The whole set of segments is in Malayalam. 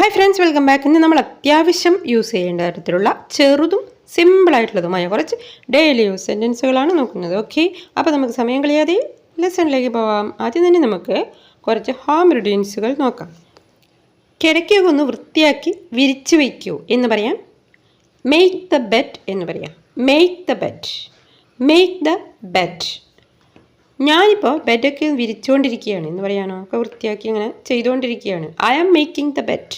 Hi friends, welcome back. ഇന്ന് നമ്മൾ അത്യാവശ്യം യൂസ് ചെയ്യേണ്ട തരത്തിലുള്ള ചെറുതും സിമ്പിളായിട്ടുള്ളതുമായ കുറച്ച് ഡെയിലി യൂസ് സെൻറ്റൻസുകളാണ് നോക്കുന്നത്. ഓക്കെ, അപ്പോൾ നമുക്ക് സമയം കളയാതെ ലെസണിലേക്ക് പോവാം. ആദ്യം തന്നെ നമുക്ക് കുറച്ച് ഹോം റൊട്ടീൻസുകൾ നോക്കാം. കിടക്കയൊക്കെ ഒന്ന് വൃത്തിയാക്കി വിരിച്ചു വയ്ക്കൂ എന്ന് പറയാം. മേക്ക് ദ ബെഡ് എന്ന് പറയാം. Make the bed, make the bed. ഞാനിപ്പോൾ ബെഡൊക്കെ വിരിച്ചുകൊണ്ടിരിക്കുകയാണ് എന്ന് പറയാനോ, ഒക്കെ വൃത്തിയാക്കി ഇങ്ങനെ ചെയ്തുകൊണ്ടിരിക്കുകയാണ്. I am making the bed,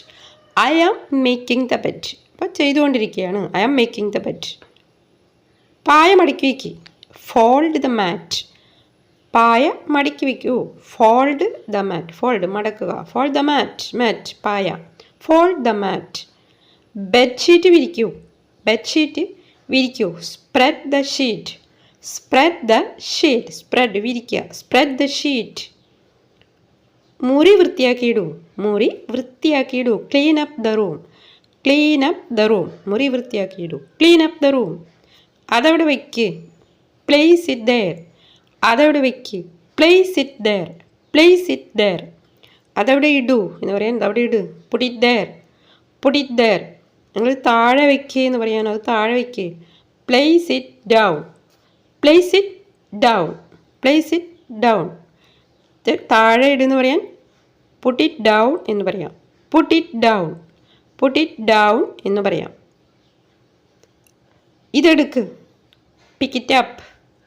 I am making the bed. അപ്പോൾ ചെയ്തുകൊണ്ടിരിക്കുകയാണ്. I am making the bed. പായ മടക്കി വയ്ക്ക്, ഫോൾഡ് ദ മാറ്റ്. പായ മടക്കി വയ്ക്കൂ, ഫോൾഡ് ദ മാറ്റ്. ഫോൾഡ് മടക്കുക, ഫോൾഡ് ദ മാറ്റ്. മാറ്റ് പായ, ഫോൾഡ് ദ മാറ്റ്. ബെഡ്ഷീറ്റ് വിരിക്കൂ, ബെഡ്ഷീറ്റ് വിരിക്കൂ. Spread the sheet, spread the sheet. Spread വിരിക്കുക, spread the sheet. മുറി വൃത്തിയാക്കിയിടൂ, മുറി വൃത്തിയാക്കിയിടൂ. Clean up the room, clean up the room. മുറി വൃത്തിയാക്കിയിടൂ, ക്ലീൻ അപ്പ് ദ റൂം. അതവിടെ വയ്ക്ക്, പ്ലേസ് ഇറ്റ് ദെയർ. അതവിടെ വയ്ക്ക്, place it there, place it there. അതവിടെ ഇടൂ എന്ന് പറയാൻ അതവിടെ ഇട്. Put it there, put it there. നിങ്ങൾ താഴെ വയ്ക്കുക എന്ന് പറയാനോ, അത് താഴെ വയ്ക്ക്. Place it down, place it down, place it down. താഴെ ഇടുന്ന് പറയാൻ പുട്ട് ഇറ്റ് ഡൗൺ എന്ന് പറയാം. Puttu it down, puttu it down എന്ന് പറയാം. ഇതെടുക്ക്, പിക്ക് ഇറ്റ് അപ്പ്.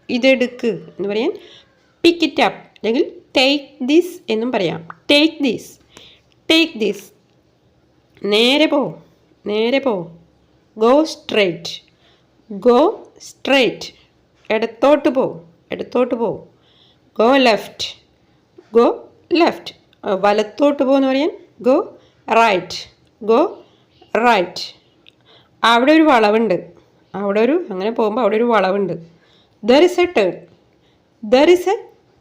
ഇതെടുക്ക് എന്ന് പറയാൻ പിക്ക് ഇറ്റ് അപ്പ്, അല്ലെങ്കിൽ ടേക്ക് ദിസ് എന്നും പറയാം. Take this, take this. നേരെ പോ, നേരെ പോ. Go straight, go straight. ഇടത്തോട്ട് പോ, ഇടത്തോട്ട് പോ. Go left, go left. വലത്തോട്ട് പോകുമെന്ന് പറയാൻ ഗോ റൈറ്റ്, ഗോ റൈറ്റ്. അവിടെ ഒരു വളവുണ്ട്, അവിടെ ഒരു അങ്ങനെ പോകുമ്പോൾ അവിടെ ഒരു വളവുണ്ട്. There is a turn, there is a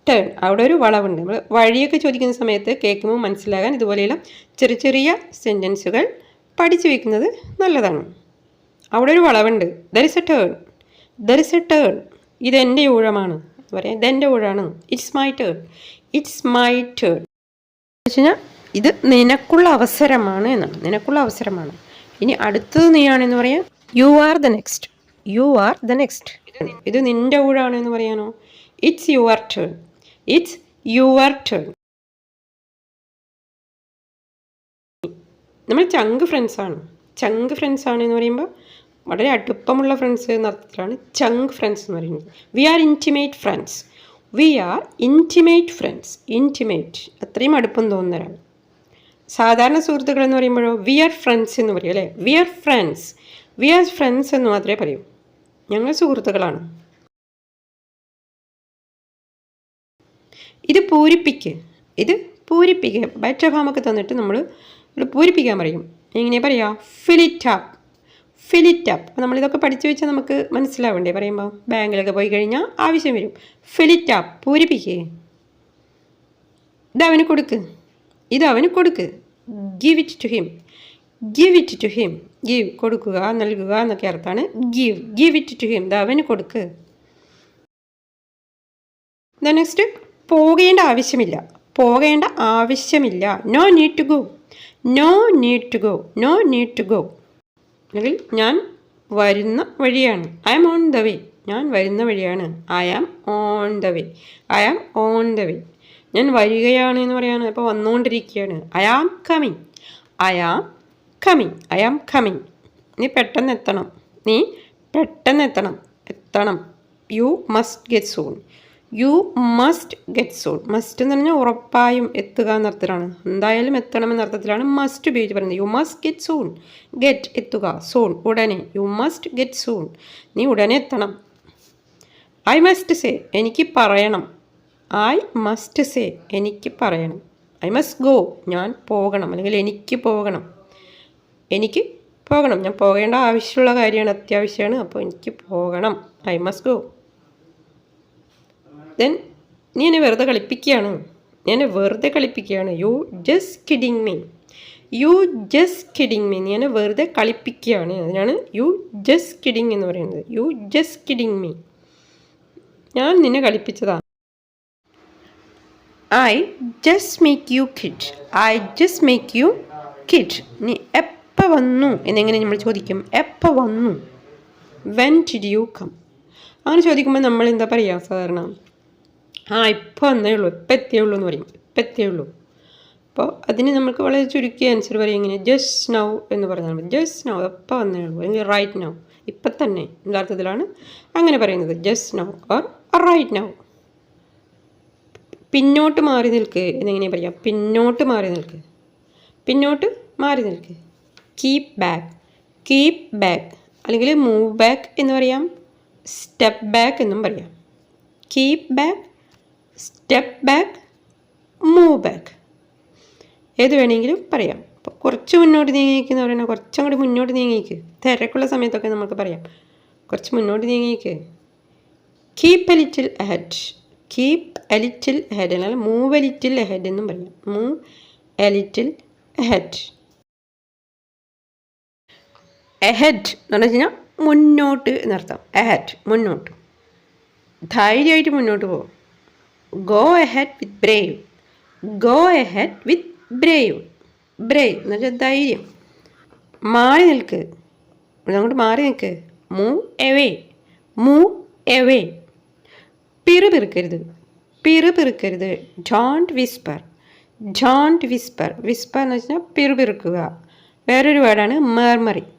turn. അവിടെ ഒരു വളവുണ്ട്. നമ്മൾ വഴിയൊക്കെ ചോദിക്കുന്ന സമയത്ത് കേൾക്കുമ്പോൾ മനസ്സിലാകാൻ ഇതുപോലെയുള്ള ചെറിയ ചെറിയ സെൻറ്റൻസുകൾ പഠിച്ചു വയ്ക്കുന്നത് നല്ലതാണ്. അവിടെ ഒരു വളവുണ്ട്. There is a turn, there is a turn. ഇതെൻ്റെ ഊഴമാണ് എന്ന് പറയാം. ഇതെൻ്റെ ഊഴാണ്. It's my turn, it's my turn എന്ന് വെച്ച് കഴിഞ്ഞാൽ ഇത് നിനക്കുള്ള അവസരമാണ് എന്നാണ്. നിനക്കുള്ള അവസരമാണ്. ഇനി അടുത്തത് നീയാണെന്ന് പറയാം. You are the next, you are the next. ഇത് നിൻ്റെ ഊഴാണ് എന്ന് പറയാനോ, it's your turn, it's your turn. നമ്മൾ ചങ്ക് ഫ്രണ്ട്സാണ്. ചങ്ക് ഫ്രണ്ട്സാണ് എന്ന് പറയുമ്പോൾ വളരെ അടുപ്പമുള്ള ഫ്രണ്ട്സ് എന്ന അർത്ഥത്തിലാണ് ചങ്ക് ഫ്രണ്ട്സ് എന്ന് പറയുന്നത്. We are intimate friends, we are intimate friends. Intimate, അത്രയും അടുപ്പം തോന്നുന്നവരാണ്. സാധാരണ സുഹൃത്തുക്കൾ എന്ന് പറയുമ്പോഴോ വി ആർ ഫ്രണ്ട്സ് എന്ന് പറയും അല്ലേ. We are friends, we are friends എന്ന് മാത്രമേ പറയൂ. ഞങ്ങൾ സുഹൃത്തുക്കളാണ്. ഇത് പൂരിപ്പിക്ക്, ഇത് പൂരിപ്പിക്കുക. ബാറ്റർ ഫാമൊക്കെ തന്നിട്ട് നമ്മൾ പൂരിപ്പിക്കാൻ പറയും. എങ്ങനെ പറയാ? ഫിലിറ്റ് അപ്പ്, ഫിലിറ്റ് അപ്പ്. അപ്പോൾ നമ്മളിതൊക്കെ പഠിച്ചു വെച്ചാൽ നമുക്ക് മനസ്സിലാവണ്ടേ പറയുമ്പോൾ. ബാങ്കിലൊക്കെ പോയി കഴിഞ്ഞാൽ ആവശ്യം വരും. ഫിലിറ്റ് അപ്പ്, പൂരിപ്പിക്കേ. ഇതവന് കൊടുക്ക്, ഇതവന് കൊടുക്ക്. Give it to him, give it to him. Give കൊടുക്കുക, നൽകുക എന്നൊക്കെ അർത്ഥമാണ്. Give, give it to him. ഇതവന് കൊടുക്ക്. നെക്സ്റ്റ്, പോകേണ്ട ആവശ്യമില്ല, പോകേണ്ട ആവശ്യമില്ല. No need to go, no need to go, no need to go. അല്ലെങ്കിൽ ഞാൻ വരുന്ന വഴിയാണ്. I am on the way, ഞാൻ വരുന്ന വഴിയാണ്. I am on the way, I am on the way. ഞാൻ വരികയാണ് എന്ന് പറയാണ്. അപ്പോൾ വന്നുകൊണ്ടിരിക്കുകയാണ്. I am coming, I am coming, I am coming. നീ പെട്ടെന്ന് എത്തണം, നീ പെട്ടെന്ന് എത്തണം, എത്തണം. You must get soon, you must get soon. Must എന്ന് പറഞ്ഞാൽ ഉറപ്പായും എത്തുക എന്നർത്ഥത്തിലാണ്. എന്തായാലും എത്തണം എന്നർത്ഥത്തിലാണ് മസ്റ്റ് ഉപയോഗിച്ച് പറയുന്നത്. U must get soon. Get എത്തുക, സൂൺ ഉടനെ. യു മസ്റ്റ് ഗെറ്റ് സൂൺ, നീ ഉടനെ എത്തണം. ഐ മസ്റ്റ് സേ, എനിക്ക് പറയണം. ഐ മസ്റ്റ് സേ, എനിക്ക് പറയണം. ഐ മസ്റ്റ് ഗോ, ഞാൻ പോകണം, അല്ലെങ്കിൽ എനിക്ക് പോകണം. എനിക്ക് പോകണം, ഞാൻ പോകേണ്ട ആവശ്യമുള്ള കാര്യമാണ്, അത്യാവശ്യമാണ്. അപ്പോൾ എനിക്ക് പോകണം. I must go. ദെൻ നീ എന്നെ വെറുതെ കളിപ്പിക്കുകയാണ്, ഞാൻ വെറുതെ കളിപ്പിക്കുകയാണ്. You just kidding me, you just kidding me. നീ എന്നെ വെറുതെ കളിപ്പിക്കുകയാണ്. അതിനാണ് യു ജസ്റ്റ് കിഡിങ് എന്ന് പറയുന്നത്. യു ജസ്റ്റ് കിഡിങ് മീ, ഞാൻ നിന്നെ കളിപ്പിച്ചതാണ്. I just make you kid. I just make you kid. ഇനി എപ്പോൾ വന്നു എന്നെങ്ങനെ നമ്മൾ ചോദിക്കും? എപ്പോൾ വന്നു? When did you come? അങ്ങനെ ചോദിക്കുമ്പോൾ നമ്മൾ എന്താ പറയുക സാധാരണ? ഇപ്പോൾ വന്നേ ഉള്ളൂ, ഇപ്പം എത്തിയേ ഉള്ളൂ എന്ന് പറയും. ഇപ്പം എത്തിയേ ഉള്ളൂ. അപ്പോൾ അതിന് നമുക്ക് വളരെ ചുരുക്കിയ ആൻസർ പറയും ഇങ്ങനെ, ജസ്റ്റ് നൗ എന്ന് പറഞ്ഞാൽ മതി. ജസ്റ്റ് നൗ, എപ്പോൾ വന്നേ ഉള്ളൂ, അല്ലെങ്കിൽ റൈറ്റ് നൗ, ഇപ്പം തന്നെ യഥാർത്ഥത്തിലാണ് അങ്ങനെ പറയുന്നത്. Just now or right now. പിന്നോട്ട് മാറി നിൽക്ക് എന്നെങ്ങനെയാണ് പറയാം? പിന്നോട്ട് മാറി നിൽക്ക്, പിന്നോട്ട് മാറി നിൽക്ക്. കീപ്പ് ബാക്ക്, കീപ്പ് ബാക്ക്, അല്ലെങ്കിൽ മൂവ് ബാക്ക് എന്ന് പറയാം, സ്റ്റെപ്പ് ബാക്ക് എന്നും പറയാം. Keep back, step back, move back, ഏത് വേണമെങ്കിലും പറയാം. അപ്പോൾ കുറച്ച് മുന്നോട്ട് നീങ്ങിയിരിക്കുന്ന പറയുന്നത് കുറച്ചും കൂടി മുന്നോട്ട് നീങ്ങിക്ക്. തിരക്കുള്ള സമയത്തൊക്കെ നമുക്ക് പറയാം കുറച്ച് മുന്നോട്ട് നീങ്ങിക്ക്. Keep a little ahead, keep a little ahead, അല്ലെങ്കിൽ മൂവ് എ ലിറ്റിൽ അഹെഡ് എന്നും പറയാം. Move a little ahead. Ahead എന്ന് പറഞ്ഞു കഴിഞ്ഞാൽ മുന്നോട്ട് എന്നർത്ഥം. അഹെഡ്, മുന്നോട്ട്, ധൈര്യമായിട്ട് മുന്നോട്ട് പോകും. Go ahead with brave, go ahead with brave. Brave എന്ന് വെച്ചാൽ ധൈര്യം. മാറി നിൽക്ക്, അങ്ങോട്ട് മാറി നിൽക്ക്. Move away, move away. പിറുപിറുക്കരുത്, പിറുപിറുക്കരുത്. Don't whisper, don't whisper. Whisper എന്ന് വെച്ചാൽ പിറുപിറുക്കുക. വേറൊരു വേർഡാണ് murmuring,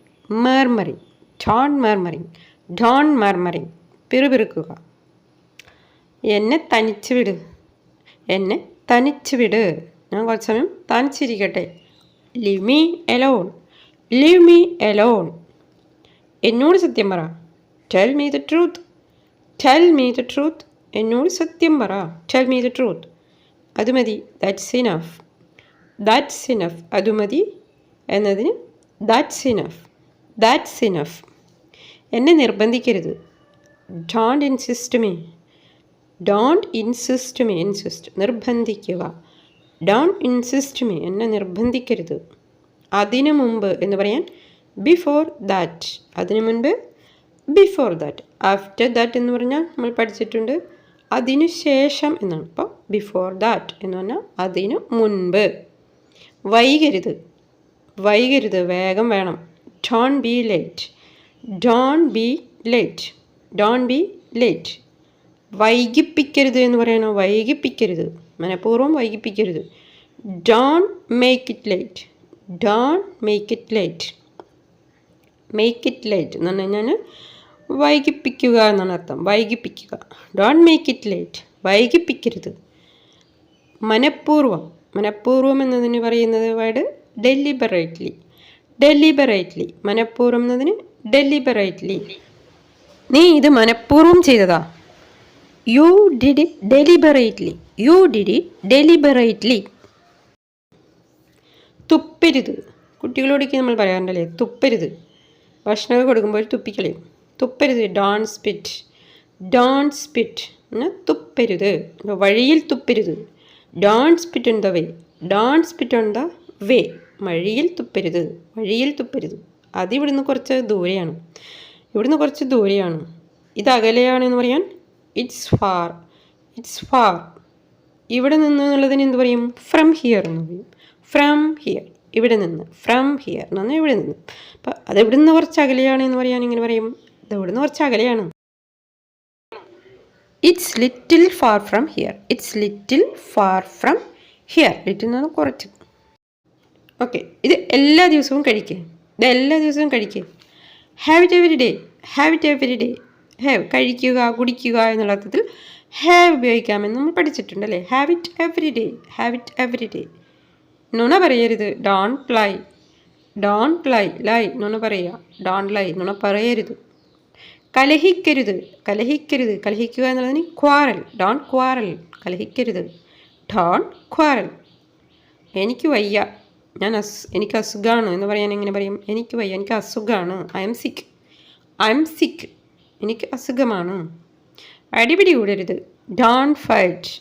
murmuring. Don't murmuring, don't murmuring, പിറുപിറുക്കുക. എന്നെ തനിച്ച് വിട്, എന്നെ തനിച്ച് വിട്, ഞാൻ കുറച്ച് സമയം തനിച്ചിരിക്കട്ടെ. Leave me alone, leave me alone. എന്നോട് സത്യം പറ. Tell me the truth, tell me the truth. എന്നോട് സത്യം പറ. Tell me the truth. അത് മതി. That's enough, that's enough. അത് മതി എന്നതിന് ദാറ്റ്സ് ഇനഫ്, ദാറ്റ്സ് ഇനഫ്. എന്നെ നിർബന്ധിക്കരുത്. Don't insist me, don't insist me. Insist നിർബന്ധിക്കുക. ഡോണ്ട് ഇൻസിസ്റ്റ് മീ, എന്നെ നിർബന്ധിക്കരുത്. അതിനു മുമ്പ് എന്ന് പറയാൻ ബിഫോർ ദാറ്റ്. അതിനു മുൻപ് ബിഫോർ ദാറ്റ്. ആഫ്റ്റർ ദാറ്റ് എന്ന് പറഞ്ഞാൽ നമ്മൾ പഠിച്ചിട്ടുണ്ട് അതിനു ശേഷം എന്നാണ്. അപ്പോൾ ബിഫോർ ദാറ്റ് എന്ന് പറഞ്ഞാൽ അതിനു മുൻപ്. വൈകരുത്, വൈകരുത്, വേഗം വേണം. Don't be late, don't be late, don't be late. വൈകിപ്പിക്കരുത് എന്ന് പറയണോ? വൈകിപ്പിക്കരുത്, മനഃപൂർവ്വം വൈകിപ്പിക്കരുത്. Don't make it late, don't make it late. Make it late എന്ന് പറഞ്ഞു കഴിഞ്ഞാൽ വൈകിപ്പിക്കുക എന്നാണ് അർത്ഥം. വൈകിപ്പിക്കുക. ഡോണ്ട് മേക്ക് ഇറ്റ് ലേറ്റ്, വൈകിപ്പിക്കരുത്. മനഃപൂർവ്വം, മനഃപൂർവ്വം എന്നതിന് പറയുന്നത് വേർഡ് ഡെലിബറേറ്റ്ലി, ഡെലിബറേറ്റ്ലി. മനഃപൂർവ്വം എന്നതിന് ഡെലിബറേറ്റ്ലി. നീ ഇത് മനഃപൂർവ്വം ചെയ്തതാ. You did it deliberately, you did it deliberately. തുപ്പരുത്. കുട്ടികളോടൊക്കെ നമ്മൾ പറയാറുണ്ടല്ലേ തുപ്പരുത്. ഭക്ഷണമൊക്കെ കൊടുക്കുമ്പോൾ തുപ്പിക്കളയും. തുപ്പരുത്. ഡോണ്ട് സ്പിറ്റ്, ഡോണ്ട് സ്പിറ്റ് എന്നാൽ തുപ്പരുത്. വഴിയിൽ തുപ്പരുത്. Don't spit on the way, don't spit on the way. വഴിയിൽ തുപ്പരുത്, വഴിയിൽ തുപ്പരുത്. അത് ഇവിടുന്ന് കുറച്ച് ദൂരെയാണ്, ഇവിടുന്ന് കുറച്ച് ദൂരെയാണ്. ഇത് അകലെയാണെന്ന് പറയാൻ ഇറ്റ്സ് ഫാർ, ഇറ്റ്സ് ഫാർ. ഇവിടെ നിന്ന് എന്നുള്ളതിന് എന്ത് പറയും? ഫ്രം ഹിയർ എന്ന് പറയും. ഫ്രം ഹിയർ, ഇവിടെ നിന്ന്. ഫ്രം ഹിയർ എന്ന് പറഞ്ഞാൽ ഇവിടെ നിന്ന്. അപ്പം അത് ഇവിടുന്ന് കുറച്ച് അകലെയാണ് എന്ന് പറയാൻ ഇങ്ങനെ പറയും, ഇത് ഇവിടുന്ന് കുറച്ച് അകലെയാണ്. It's little far from here, it's little far from here. Little എന്ന് പറഞ്ഞാൽ കുറച്ച്. ഓക്കെ, ഇത് എല്ലാ ദിവസവും കഴിക്കുക, ഇത് എല്ലാ ദിവസവും കഴിക്കുക. Have it every day, have it every day. Have കഴിക്കുക, കുടിക്കുക എന്നുള്ള അർത്ഥത്തിൽ ഹാവ് ഉപയോഗിക്കാമെന്ന് നമ്മൾ പഠിച്ചിട്ടുണ്ട് അല്ലേ? Have it every day, have it every day. നുണ പറയരുത്. ഡോണ്ട് ലൈ, ഡോണ്ട് ലൈ. ലൈ നുണ പറയുക. ഡോണ്ട് ലൈ നുണ പറയരുത്. കലഹിക്കരുത്, കലഹിക്കരുത്. കലഹിക്കുക എന്നുള്ളതിന് ക്വാറൽ. ഡോണ്ട് ക്വാറൽ, കലഹിക്കരുത്. Don't quarrel. എനിക്ക് വയ്യ, എനിക്ക് അസുഖമാണ് എന്ന് പറയാൻ എങ്ങനെ പറയും? എനിക്ക് വയ്യ, എനിക്ക് അസുഖമാണ്. ഐ എം സിക്ക്, ഐ എം സിക്ക്, എനിക്ക് അസുഖമാണ്. അടിപിടി കൂടരുത്. ഡോണ്ട് ഫൈറ്റ്,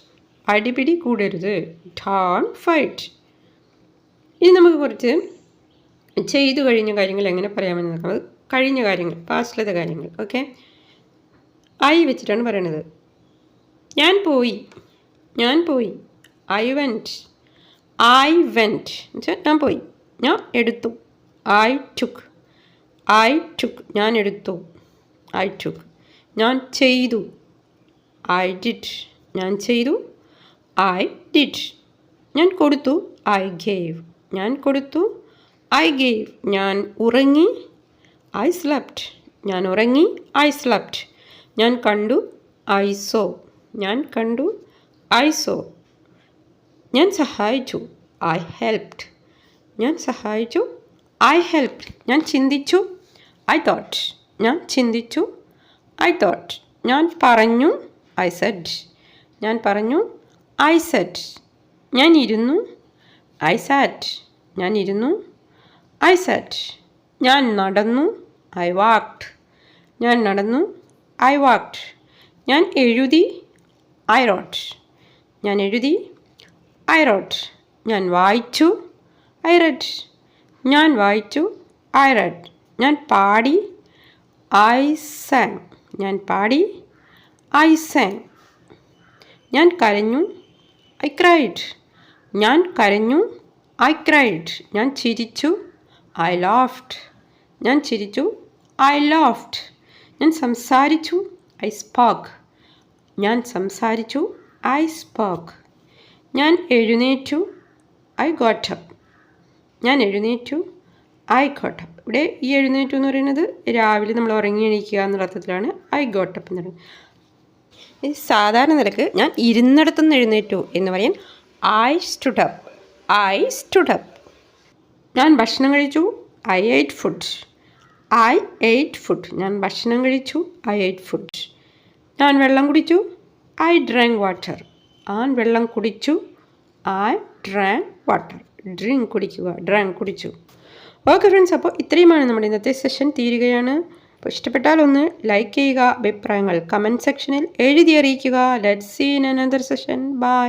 അടിപിടി കൂടരുത്. Don't fight. ഇനി നമുക്ക് കുറച്ച് ചെയ്തു കഴിഞ്ഞ കാര്യങ്ങൾ എങ്ങനെ പറയാമെന്ന് നോക്കാം. അത് കഴിഞ്ഞ കാര്യങ്ങൾ, പാസ്റ്റിലത്തെ കാര്യങ്ങൾ. ഓക്കെ, ഐ വെച്ചിട്ടാണ് പറയണത്. ഞാൻ പോയി, ഞാൻ പോയി. ഐ വെൻറ്റ്, ഐ വെൻറ്റ് എന്നുവെച്ചാൽ ഞാൻ പോയി, ഞാൻ എടുത്തു. I took. I took. ഞാൻ എടുത്തു. I took. ഞാൻ ചെയ്തു. I did. ഞാൻ ചെയ്തു. I did. ഞാൻ കൊടുത്തു. I gave. ഞാൻ കൊടുത്തു. I gave. ഞാൻ ഉറങ്ങി. I slept. ഞാൻ ഉറങ്ങി. I slept. ഞാൻ കണ്ടു. I saw. ഞാൻ കണ്ടു. I saw. ഞാൻ സഹായിച്ചു. I helped. ഞാൻ സഹായിച്ചു. I helped. ഞാൻ ചിന്തിച്ചു. I thought. ഞാൻ ചിന്തിച്ചു. I thought. ഞാൻ പറഞ്ഞു. I said. ഞാൻ പറഞ്ഞു. I said. ഞാൻ ഇരുന്നു. ഐ സാറ്റ്. ഞാൻ ഇരുന്നു. ഐ സാറ്റ്. ഞാൻ നടന്നു. I walked. ഞാൻ നടന്നു. I walked. ഞാൻ എഴുതി. I rote. ഞാൻ എഴുതി. I rote. ഞാൻ വായിച്ചു. I read. ഞാൻ വായിച്ചു. I read. ഞാൻ പാടി. I San. ഞാൻ പാടി. I San. ഞാൻ കരഞ്ഞു. I cried. ഞാൻ കരഞ്ഞു. I cried. ഞാൻ ചിരിച്ചു. I laughed. ഞാൻ ചിരിച്ചു. I laughed. ഞാൻ സംസാരിച്ചു. I spoke. ഞാൻ സംസാരിച്ചു. I spoke. ഞാൻ എഴുന്നേറ്റു. I got up. ഞാൻ എഴുന്നേറ്റു. I got up. ഇവിടെ ഈ എഴുന്നേറ്റു എന്ന് പറയുന്നത് രാവിലെ നമ്മൾ ഉറങ്ങി എണീക്കുക എന്നുള്ള അർത്ഥത്തിലാണ് ഐ ഗോട്ട് അപ്പ് എന്ന് പറയുന്നത്. ഈ സാധാരണ നിലക്ക് ഞാൻ ഇരുന്നിടത്തുനിന്ന് എഴുന്നേറ്റു എന്ന് പറയാൻ I stood up. I stood up. ഞാൻ ഭക്ഷണം കഴിച്ചു. I ate food. I ate food. ഞാൻ ഭക്ഷണം കഴിച്ചു. I ate food. ഞാൻ വെള്ളം കുടിച്ചു. I drank water. ഞാൻ വെള്ളം കുടിച്ചു. I drank water. ഡ്രിങ്ക് കുടിക്കുക. ഡ്രാങ്ക് കുടിച്ചു. ഓക്കെ ഫ്രണ്ട്സ്, അപ്പോൾ ഇത്രയുമാണ് നമ്മുടെ ഇന്നത്തെ സെഷൻ തീരുകയാണ്. അപ്പോൾ ഇഷ്ടപ്പെട്ടാൽ ഒന്ന് ലൈക്ക് ചെയ്യുക. അഭിപ്രായങ്ങൾ കമൻറ്റ് സെക്ഷനിൽ എഴുതി അറിയിക്കുക. Let's see in another session. By.